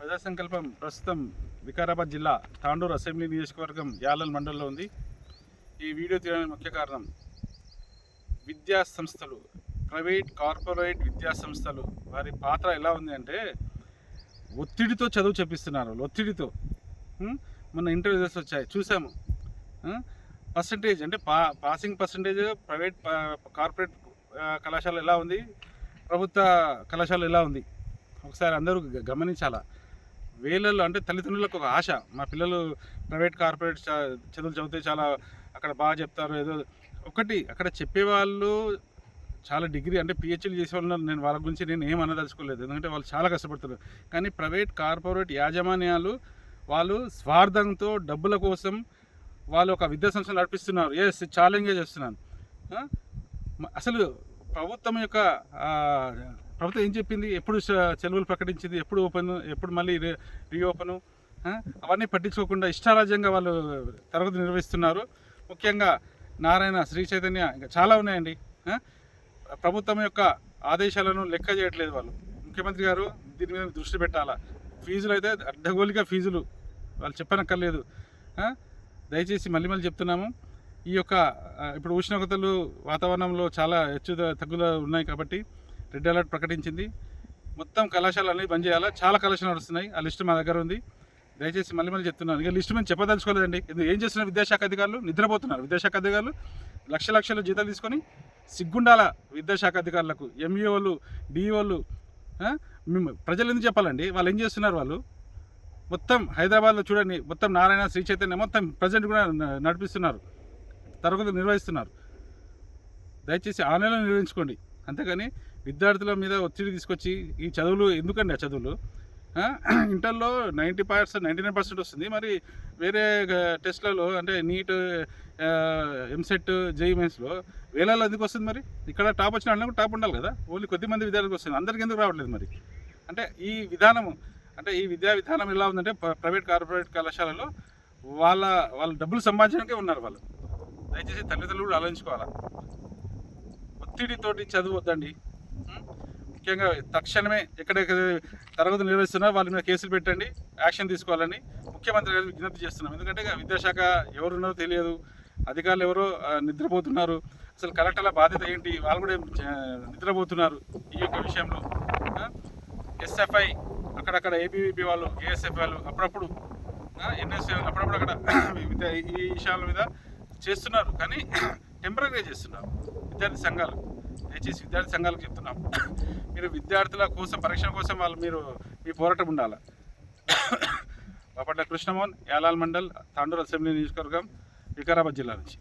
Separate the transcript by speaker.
Speaker 1: ప్రజా సంకల్పం ప్రస్తుతం వికారాబాద్ జిల్లా తాండూరు అసెంబ్లీ నియోజకవర్గం యాలల్ మండలంలో ఉంది. ఈ వీడియో తీయడానికి ముఖ్య కారణం విద్యా సంస్థలు, ప్రైవేట్ కార్పొరేట్ విద్యా సంస్థలు వారి పాత్ర ఎలా ఉంది అంటే ఒత్తిడితో చదువు చెప్పిస్తున్నారు. ఒత్తిడితో మొన్న ఇంటర్ రిజల్ట్స్ వచ్చాయి, చూసాము. పర్సంటేజ్ అంటే పాసింగ్ పర్సంటేజ్ ప్రైవేట్ కార్పొరేట్ కళాశాల ఎలా ఉంది, ప్రభుత్వ కళాశాల ఎలా ఉంది, ఒకసారి అందరూ గమనించాలా. వేలల్లో అంటే తల్లిదండ్రులకు ఒక ఆశ, మా పిల్లలు ప్రైవేట్ కార్పొరేట్ చదువులు చదివితే చాలా అక్కడ బాగా చెప్తారు. ఏదో ఒకటి అక్కడ చెప్పేవాళ్ళు చాలా డిగ్రీ అంటే పిహెచ్డీలు చేసే వాళ్ళు, నేను వాళ్ళ గురించి నేను ఏం అనదలుచుకోలేదు, ఎందుకంటే వాళ్ళు చాలా కష్టపడుతున్నారు. కానీ ప్రైవేట్ కార్పొరేట్ యాజమాన్యాలు వాళ్ళు స్వార్థంతో డబ్బుల కోసం వాళ్ళు ఒక విద్యా సంస్థలు నడిపిస్తున్నారు. ఛాలెంజ్గా చేస్తున్నాను. అసలు ప్రభుత్వం ఏం చెప్పింది, ఎప్పుడు సెలవులు ప్రకటించింది, ఎప్పుడు ఓపెన్, ఎప్పుడు మళ్ళీ రీఓపెను, అవన్నీ పట్టించుకోకుండా ఇష్టారాజ్యంగా వాళ్ళు తరగతి నిర్వహిస్తున్నారు. ముఖ్యంగా నారాయణ, శ్రీ చైతన్య, ఇంకా చాలా ఉన్నాయండి. ప్రభుత్వం యొక్క ఆదేశాలను లెక్క చేయట్లేదు వాళ్ళు. ముఖ్యమంత్రి గారు దీని మీద దృష్టి పెట్టాలా. ఫీజులు అయితే అడ్డగోలిగా ఫీజులు, వాళ్ళు చెప్పనక్కర్లేదు. దయచేసి మళ్ళీ చెప్తున్నాము, ఈ యొక్క ఇప్పుడు ఉష్ణోగ్రతలు వాతావరణంలో చాలా హెచ్చు తగ్గులు ఉన్నాయి కాబట్టి రెడ్ అలర్ట్ ప్రకటించింది. మొత్తం కళాశాలన్నీ బంద్ చేయాలా. చాలా కళాశాలలు నడుస్తున్నాయి, ఆ లిస్టు మా దగ్గర ఉంది. దయచేసి మళ్ళీ చెప్తున్నాను, ఇక లిస్టు మేము చెప్పదలుచుకోలేదండి. ఏం చేస్తున్నారు విద్యాశాఖ అధికారులు? నిద్రపోతున్నారు. విద్యాశాఖ అధికారులు లక్షల జీతాలు తీసుకొని సిగ్గుండాల విద్యాశాఖ అధికారులకు, ఎంఈఓలు, డిఈఓలు. ప్రజలు ఎందుకు చెప్పాలండి వాళ్ళు ఏం చేస్తున్నారు? వాళ్ళు మొత్తం హైదరాబాద్లో చూడండి, మొత్తం నారాయణ, శ్రీ చైతన్య మొత్తం ప్రజెంట్ కూడా నడిపిస్తున్నారు, తరగతులు నిర్వహిస్తున్నారు. దయచేసి ఆన్లైన్లో నిర్వహించుకోండి. అంతేగాని విద్యార్థుల మీద ఒత్తిడి తీసుకొచ్చి ఈ చదువులు ఎందుకండి? ఆ చదువులు ఇంటర్లో 99% వస్తుంది, మరి వేరే టెస్ట్లలో అంటే నీట్, ఎంసెట్, జేఈఈ మెయిన్స్లో వేలలో ఎందుకు వస్తుంది? మరి ఇక్కడ టాప్ వచ్చిన వాళ్ళకి టాప్ ఉండాలి కదా. ఓన్లీ కొద్దిమంది విద్యార్థులకు వస్తుంది, అందరికీ ఎందుకు రావట్లేదు? మరి అంటే ఈ విధానము, అంటే ఈ విద్యా విధానం ఎలా ఉందంటే ప్రైవేట్ కార్పొరేట్ కళాశాలలో వాళ్ళ డబ్బులు సంపాదించడానికే ఉన్నారు వాళ్ళు. దయచేసి తల్లిదండ్రులు కూడా ఆలోచించుకోవాలా. ఒత్తిడితోటి చదువు వద్దండి. ముఖ్యంగా తక్షణమే ఎక్కడెక్కడ తరగతులు నిర్వహిస్తున్నారో వాళ్ళ మీద కేసులు పెట్టండి, యాక్షన్ తీసుకోవాలని ముఖ్యమంత్రి గారు విజ్ఞప్తి చేస్తున్నాం. ఎందుకంటే విద్యాశాఖ ఎవరున్నారో తెలియదు, అధికారులు ఎవరో నిద్రపోతున్నారు. అసలు కలెక్టర్ల బాధ్యత ఏంటి? వాళ్ళు కూడా నిద్రపోతున్నారు ఈ యొక్క విషయంలో. ఎస్ఎఫ్ఐ అక్కడక్కడ, ఏబీవీపీ వాళ్ళు, ఏఎస్ఎఫ్ వాళ్ళు అప్పుడప్పుడు, ఎన్ఎస్ఏ అప్పుడప్పుడు అక్కడ ఈ విషయాల మీద చేస్తున్నారు, కానీ టెంపరీగా చేస్తున్నారు విద్యార్థి సంఘాలు. దయచేసి విద్యార్థి సంఘాలకు చెప్తున్నాం, మీరు విద్యార్థుల కోసం, పరీక్షల కోసం మీరు మీ పోరాటం ఉండాలి. బాపట్ల కృష్ణమోహన్, యాలాల్ మండల్, తాండూరు అసెంబ్లీ నియోజకవర్గం, వికారాబాద్ జిల్లా నుంచి.